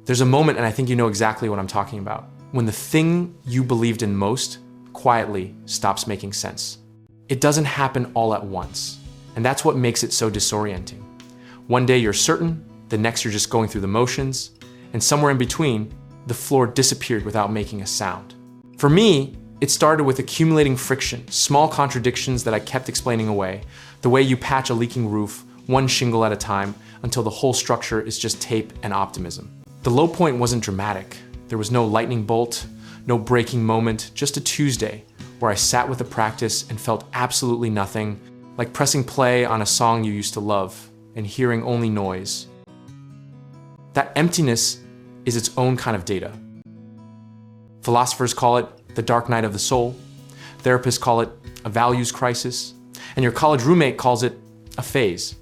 There's a moment, and I think you know exactly what I'm talking about, when the thing you believed in most quietly stops making sense. It doesn't happen all at once, and that's what makes it so disorienting. One day you're certain, the next you're just going through the motions, and somewhere in between, the floor disappeared without making a sound. For me, it started with accumulating friction, small contradictions that I kept explaining away, the way you patch a leaking roof, one shingle at a time, until the whole structure is just tape and optimism. The low point wasn't dramatic. There was no lightning bolt, no breaking moment, just a Tuesday where I sat with the practice and felt absolutely nothing, like pressing play on a song you used to love and hearing only noise. That emptiness is its own kind of data. Philosophers call it the dark night of the soul. Therapists call it a values crisis. And your college roommate calls it a phase.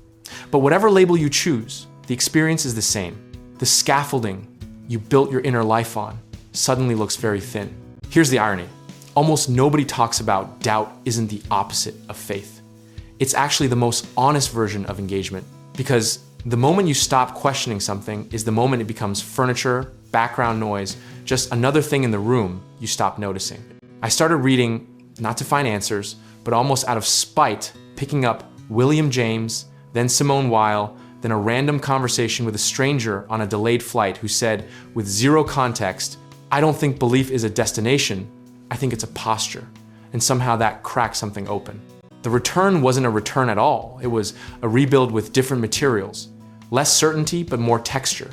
But whatever label you choose, the experience is the same. The scaffolding you built your inner life on suddenly looks very thin. Here's the irony. Almost nobody talks about doubt isn't the opposite of faith. It's actually the most honest version of engagement, because the moment you stop questioning something is the moment it becomes furniture, background noise, just another thing in the room you stop noticing. I started reading, not to find answers, but almost out of spite, picking up William James, then Simone Weil, then a random conversation with a stranger on a delayed flight who said, with zero context, "I don't think belief is a destination, I think it's a posture." And somehow that cracked something open. The return wasn't a return at all. It was a rebuild with different materials. Less certainty, but more texture.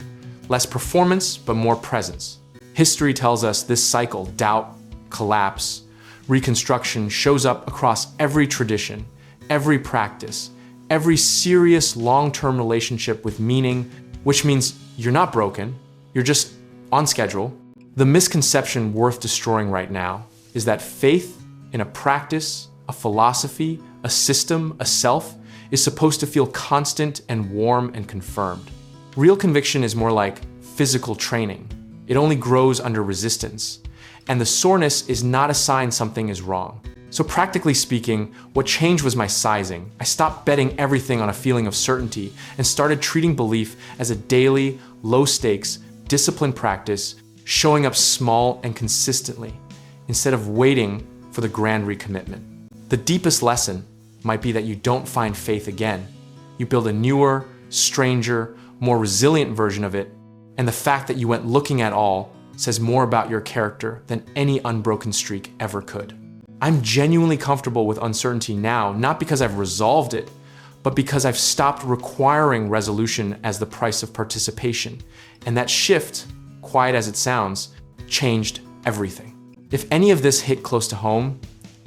Less performance, but more presence. History tells us this cycle, doubt, collapse, reconstruction, shows up across every tradition, every practice, every serious long-term relationship with meaning, which means you're not broken, you're just on schedule. The misconception worth destroying right now is that faith in a practice, a philosophy, a system, a self, is supposed to feel constant and warm and confirmed. Real conviction is more like physical training. It only grows under resistance. And the soreness is not a sign something is wrong. So practically speaking, what changed was my sizing. I stopped betting everything on a feeling of certainty and started treating belief as a daily, low-stakes, disciplined practice, showing up small and consistently, instead of waiting for the grand recommitment. The deepest lesson might be that you don't find faith again. You build a newer, stranger, more resilient version of it, and the fact that you went looking at all says more about your character than any unbroken streak ever could. I'm genuinely comfortable with uncertainty now, not because I've resolved it, but because I've stopped requiring resolution as the price of participation. And that shift, quiet as it sounds, changed everything. If any of this hit close to home,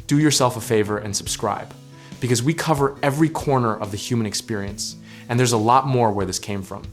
do yourself a favor and subscribe, because we cover every corner of the human experience, and there's a lot more where this came from.